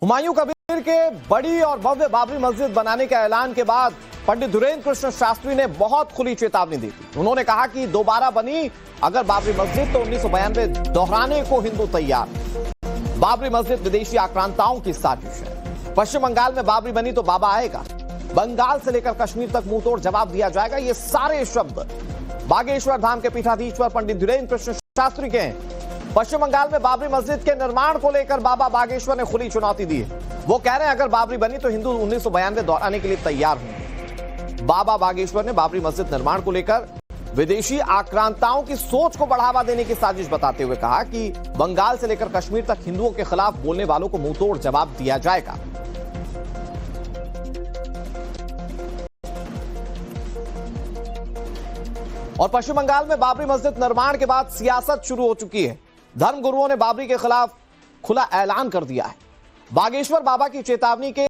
हुमायूं कबीर के बड़ी और भव्य बाबरी मस्जिद बनाने के ऐलान के बाद पंडित धीरेन्द्र कृष्ण शास्त्री ने बहुत खुली चेतावनी दी थी। उन्होंने कहा कि दोबारा बनी अगर बाबरी मस्जिद तो 1992 दोहराने को हिंदू तैयार। बाबरी मस्जिद विदेशी आक्रांताओं की साजिश है। पश्चिम बंगाल में बाबरी बनी तो बाबा आएगा। बंगाल से लेकर कश्मीर तक मुंह तोड़ जवाब दिया जाएगा। ये सारे शब्द बागेश्वर धाम के पीठाधीश्वर पंडित धीरेन्द्र कृष्ण शास्त्री के हैं। पश्चिम बंगाल में बाबरी मस्जिद के निर्माण को लेकर बाबा बागेश्वर ने खुली चुनौती दी है। वो कह रहे हैं अगर बाबरी बनी तो हिंदू 1992 दोहराने के लिए तैयार होंगे। बाबा बागेश्वर ने बाबरी मस्जिद निर्माण को लेकर विदेशी आक्रांताओं की सोच को बढ़ावा देने की साजिश बताते हुए कहा कि बंगाल से लेकर कश्मीर तक हिंदुओं के खिलाफ बोलने वालों को मुंहतोड़ जवाब दिया जाएगा। और पश्चिम बंगाल में बाबरी मस्जिद निर्माण के बाद सियासत शुरू हो चुकी है। धर्मगुरुओं ने बाबरी के खिलाफ खुला ऐलान कर दिया है। बागेश्वर बाबा की चेतावनी के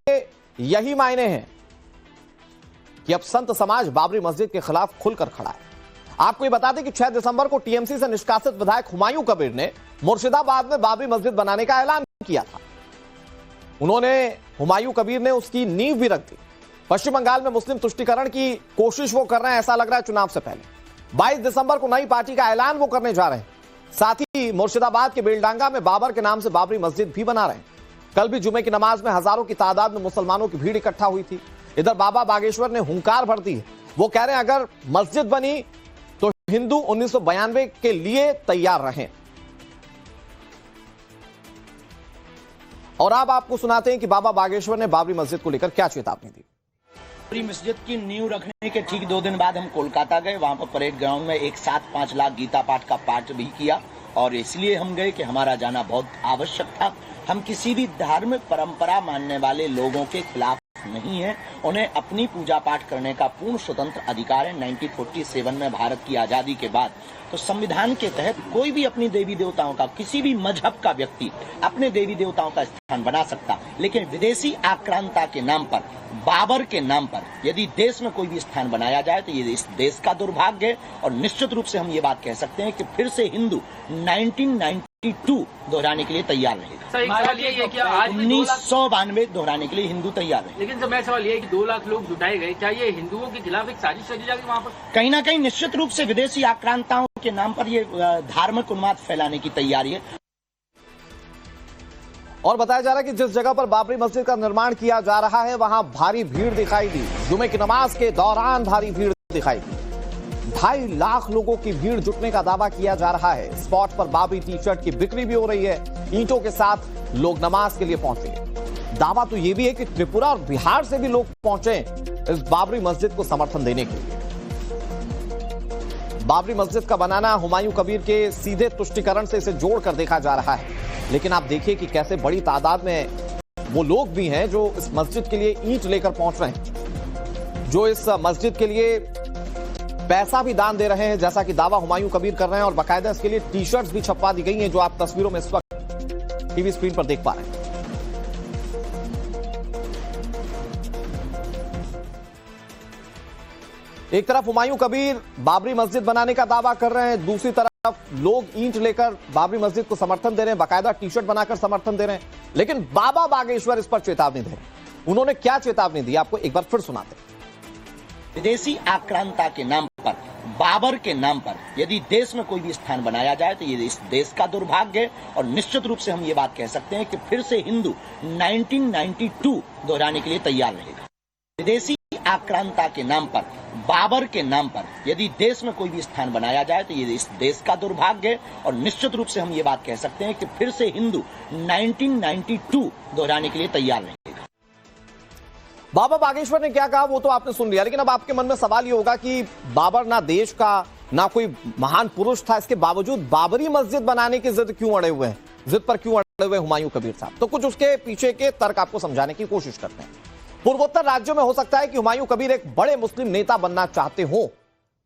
यही मायने हैं कि अब संत समाज बाबरी मस्जिद के खिलाफ खुलकर खड़ा है। आपको ये बता दें कि 6 दिसंबर को टीएमसी से निष्कासित विधायक हुमायूं कबीर ने मुर्शिदाबाद में बाबरी मस्जिद बनाने का ऐलान किया था। हुमायूं कबीर ने उसकी नींव भी रख दी। पश्चिम बंगाल में मुस्लिम तुष्टीकरण की कोशिश वो कर रहे हैं, ऐसा लग रहा है चुनाव से पहले। 22 दिसंबर को नई पार्टी का ऐलान वो करने जा रहे हैं। साथ ही मुर्शिदाबाद के बेलडांगा में बाबर के नाम से बाबरी मस्जिद भी बना रहे हैं। कल भी जुमे की नमाज में हजारों की तादाद में मुसलमानों की भीड़ इकट्ठा हुई थी। इधर बाबा बागेश्वर ने हुंकार भर दी है। वो कह रहे हैं अगर मस्जिद बनी तो हिंदू 1992 के लिए तैयार रहें। और अब आपको सुनाते हैं कि बाबा बागेश्वर ने बाबरी मस्जिद को लेकर क्या चेतावनी दी। बाबरी मस्जिद की नींव रखने के ठीक 2 दिन बाद हम कोलकाता गए। वहां पर परेड ग्राउंड में एक साथ 5 लाख गीता पाठ का पाठ भी किया और इसलिए हम गए कि हमारा जाना बहुत आवश्यक था। हम किसी भी धार्मिक परंपरा मानने वाले लोगों के खिलाफ नहीं है। उन्हें अपनी पूजा पाठ करने का पूर्ण स्वतंत्र अधिकार है। 1947 में भारत की आजादी के बाद तो संविधान के तहत कोई भी अपनी देवी देवताओं का, किसी भी मजहब का व्यक्ति अपने देवी देवताओं का स्थान बना सकता, लेकिन विदेशी आक्रांता के नाम पर, बाबर के नाम पर यदि देश में कोई भी स्थान बनाया जाए तो ये इस देश का दुर्भाग्य है। और निश्चित रूप से हम ये बात कह सकते हैं कि फिर से हिंदू 1992 दोहराने के लिए तैयार रहेगा। सवाल ये है कि आज 1992 दोहराने के लिए हिंदू तैयार है। लेकिन मेरा सवाल ये है कि 2 लाख लोग जुटाए गए, क्या ये हिंदुओं के खिलाफ एक साजिश रची जाएगी वहाँ पर? कहीं ना कहीं निश्चित रूप से विदेशी आक्रांताओं के नाम पर ये धार्मिक उन्माद फैलाने की तैयारी है। और बताया जा रहा है कि जिस जगह पर बाबरी मस्जिद का निर्माण किया जा रहा है वहां भारी भीड़ दिखाई दी। जुमे की नमाज के दौरान भारी भीड़ दिखाई दी। 2.5 लाख लोगों की भीड़ जुटने का दावा किया जा रहा है। स्पॉट पर बाबरी टी शर्ट की बिक्री भी हो रही है। ईंटों के साथ लोग नमाज के लिए पहुंचे। दावा तो यह भी है कि त्रिपुरा और बिहार से भी लोग पहुंचे इस बाबरी मस्जिद को समर्थन देने के लिए। बाबरी मस्जिद का बनाना हुमायूं कबीर के सीधे तुष्टीकरण से इसे जोड़कर देखा जा रहा है। लेकिन आप देखिए कि कैसे बड़ी तादाद में वो लोग भी हैं जो इस मस्जिद के लिए ईंट लेकर पहुंच रहे हैं, जो इस मस्जिद के लिए पैसा भी दान दे रहे हैं, जैसा कि दावा हुमायूं कबीर कर रहे हैं। और बाकायदा इसके लिए टी शर्ट्स भी छपवा दी गई हैं, जो आप तस्वीरों में इस वक्त टीवी स्क्रीन पर देख पा रहे हैं। एक तरफ हुमायूं कबीर बाबरी मस्जिद बनाने का दावा कर रहे हैं, दूसरी तरफ लोग ईंट लेकर बाबरी मस्जिद को समर्थन दे रहे हैं, बाकायदा टी शर्ट बनाकर समर्थन दे रहे हैं। लेकिन बाबा बागेश्वर इस पर चेतावनी दे रहे हैं। उन्होंने क्या चेतावनी दी, आपको एक बार फिर सुनाते हैं। विदेशी आक्रांता के नाम पर, बाबर के नाम पर यदि देश में कोई भी स्थान बनाया जाए तो ये इस देश का दुर्भाग्य है। और निश्चित रूप से हम ये बात कह सकते हैं कि फिर से हिंदू 1992 दोहराने के लिए तैयार रहेगा। विदेशी आक्रांता के नाम पर, बाबर के नाम पर यदि देश में कोई भी स्थान बनाया जाए तो ये इस देश का दुर्भाग्य है। और निश्चित रूप से हम ये बात कह सकते हैं कि फिर से हिंदू 1992 दोहराने के लिए तैयार रहेगा। बाबा बागेश्वर ने क्या कहा वो तो आपने सुन लिया, लेकिन अब आपके मन में सवाल ये होगा कि बाबर ना देश का ना कोई महान पुरुष था, इसके बावजूद बाबरी मस्जिद बनाने की जिद क्यों अड़े हुए हैं, जिद पर क्यों अड़े हुए हुमायूं कबीर साहब? तो कुछ उसके पीछे के तर्क आपको समझाने की कोशिश करते हैं। पूर्वोत्तर राज्यों में हो सकता है कि हुमायूं कबीर एक बड़े मुस्लिम नेता बनना चाहते हो,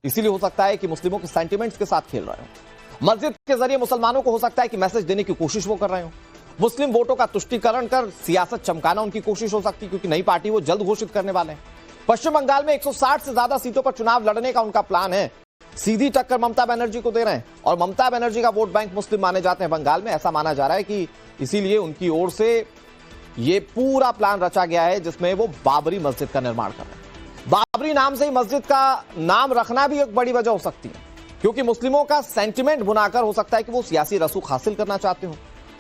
इसीलिए हो सकता है कि मुस्लिमों के सेंटिमेंट्स के साथ खेल रहे हो। मस्जिद के जरिए मुसलमानों को हो सकता है कि मैसेज देने की कोशिश वो कर रहे हो। मुस्लिम वोटों का तुष्टीकरण कर सियासत चमकाना उनकी कोशिश हो सकती है, क्योंकि नई पार्टी वो जल्द घोषित करने वाले हैं। पश्चिम बंगाल में 160 से ज्यादा सीटों पर चुनाव लड़ने का उनका प्लान है। सीधी टक्कर ममता बनर्जी को दे रहे हैं और ममता बनर्जी का वोट बैंक मुस्लिम माने जाते हैं बंगाल में। ऐसा माना जा रहा है कि इसीलिए उनकी ओर से ये पूरा प्लान रचा गया है जिसमें वो बाबरी मस्जिद का निर्माण कर रहे हैं। बाबरी नाम से ही मस्जिद का नाम रखना भी एक बड़ी वजह हो सकती है, क्योंकि मुस्लिमों का सेंटिमेंट बुनाकर हो सकता है कि वो सियासी रसूख हासिल करना चाहते हो,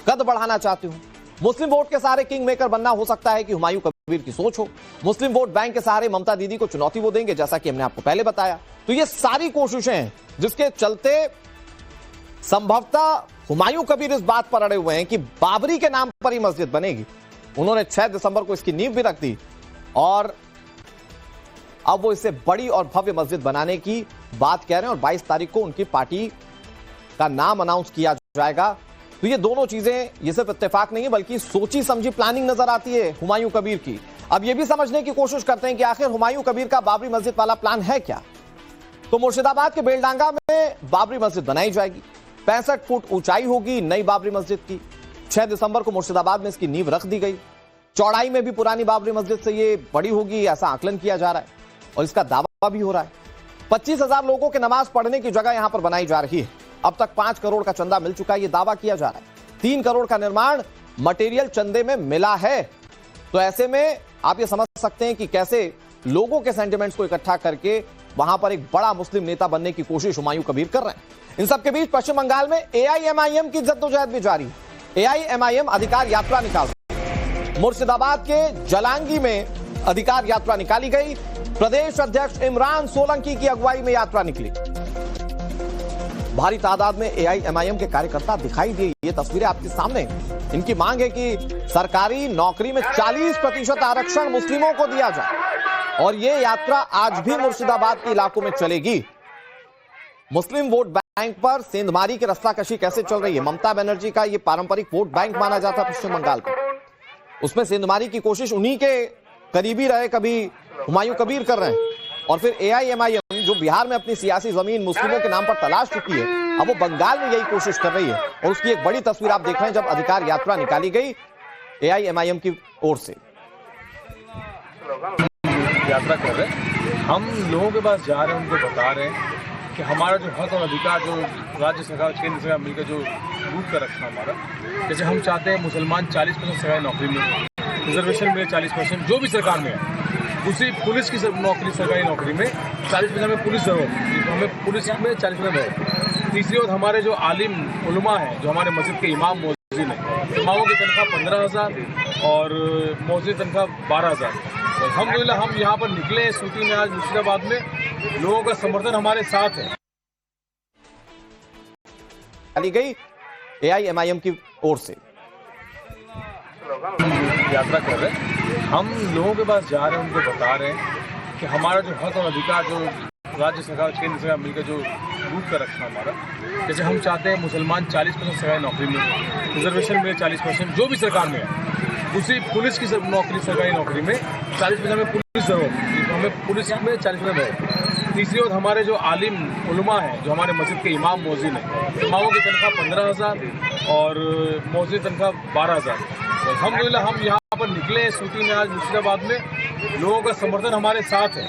कद बढ़ाना चाहते हो। मुस्लिम वोट के सहारे किंग मेकर बनना हो सकता है कि हुमायूं कबीर की सोच हो। मुस्लिम वोट बैंक के सहारे ममता दीदी को चुनौती वो देंगे, जैसा कि हमने आपको पहले बताया। तो ये सारी कोशिशें हैं जिसके चलते संभवतः हुमायूं कबीर इस बात पर अड़े हुए हैं कि बाबरी के नाम पर ही मस्जिद बनेगी। उन्होंने 6 दिसंबर को इसकी नींव भी रख दी और अब वो इससे बड़ी और भव्य मस्जिद बनाने की बात कह रहे हैं और 22 तारीख को उनकी पार्टी का नाम अनाउंस किया जाएगा। तो ये दोनों चीजें, ये सिर्फ इत्तेफाक नहीं है बल्कि सोची समझी प्लानिंग नजर आती है हुमायूं कबीर की। अब ये भी समझने की कोशिश करते हैं कि आखिर हुमायूं कबीर का बाबरी मस्जिद वाला प्लान है क्या। तो मुर्शिदाबाद के बेलडांगा में बाबरी मस्जिद बनाई जाएगी, 65 फुट ऊंचाई होगी नई बाबरी मस्जिद की। 6 दिसंबर को मुर्शिदाबाद में इसकी नींव रख दी गई। चौड़ाई में भी पुरानी बाबरी मस्जिद से ये बड़ी होगी, ऐसा आकलन किया जा रहा है और इसका दावा भी हो रहा है। 25,000 लोगों के नमाज पढ़ने की जगह यहां पर बनाई जा रही है। अब तक 5 करोड़ का चंदा मिल चुका है, ये दावा किया जा रहा है। 3 करोड़ का निर्माण मटेरियल चंदे में मिला है। तो ऐसे में आप ये समझ सकते हैं कि कैसे लोगों के सेंटिमेंट्स को इकट्ठा करके वहां पर एक बड़ा मुस्लिम नेता बनने की कोशिश हुमायूं कबीर कर रहे हैं। इन सबके बीच पश्चिम बंगाल में AIMIM की जद्दोजहद भी जारी है। AIMIM अधिकार यात्रा निकाल रही है। मुर्शिदाबाद के जलांगी में अधिकार यात्रा निकाली गई। प्रदेश अध्यक्ष इमरान सोलंकी की अगुवाई में यात्रा निकली। भारी तादाद में AIMIM के कार्यकर्ता दिखाई दिए। ये तस्वीरें आपके सामने। इनकी मांग है कि सरकारी नौकरी में 40% आरक्षण मुस्लिमों को दिया जाए और ये यात्रा आज भी मुर्शिदाबाद के इलाकों में चलेगी। मुस्लिम वोट बैंक पर सेंधमारी की रस्साकशी कैसे चल रही है। ममता बनर्जी का ये पारंपरिक वोट बैंक माना जाता है पश्चिम बंगाल का, उसमें सेंधमारी की कोशिश उन्हीं के करीबी रहे कभी हुमायूं कबीर कर रहे हैं। और फिर AIMIM जो बिहार में अपनी सियासी जमीन मुस्लिमों के नाम पर तलाश चुकी है, अब वो बंगाल में यही कोशिश कर रही है। और उसकी एक बड़ी तस्वीर आप देख रहे हैं जब अधिकार यात्रा निकाली गई AIMIM की ओर से। यात्रा कर रहे हैं, हम लोगों के पास जा रहे हैं, उनको बता रहे हैं कि हमारा जो हक और अधिकार जो राज्य सरकार केंद्र सरकार मिलकर जो लूट कर रखा हमारा, जैसे हम चाहते हैं मुसलमान 40% सरकारी नौकरी में, रिजर्वेशन में 40%, जो भी सरकार में है, उसी पुलिस की नौकरी, सरकारी नौकरी में 40% में पुलिस जरूर, हमें पुलिस में 40% है। तीसरी ओर हमारे जो आलिम उलमा है, जो हमारे मस्जिद के इमाम मौज़िन हैं, इमामों की तनख्वाह 15,000 और मौज़िन तनख्वाह 12,000। अल्हम्दुलिल्लाह हम यहाँ पर निकले हैं सूती में आज मुर्शिदाबाद में, लोगों का समर्थन हमारे साथ है। गई AIMIM की ओर से। यात्रा कर रहे हैं, हम लोगों के पास जा रहे हैं, उनको बता रहे हैं कि हमारा जो हक और अधिकार जो राज्य सरकार केंद्र सरकार मिलकर जो लूट कर रखा हमारा, जैसे हम चाहते हैं मुसलमान 40% सरकारी नौकरी में, रिजर्वेशन में 40%, जो भी सरकार में है, उसी पुलिस की नौकरी, सरकारी नौकरी में 40% में पुलिस जरूर, हमें पुलिस में 40% है। तीसरी ओर हमारे जो आलिम उलमा है, जो हमारे मस्जिद के इमाम मौज़िन हैं, इमामों की तनख्वाह 15,000 और मौज़िन तनख्वाह 12,000। अल्हम्दुलिल्लाह हम यहाँ पर निकले हैं सूती में आज मुर्शिदाबाद में, लोगों का समर्थन हमारे साथ है।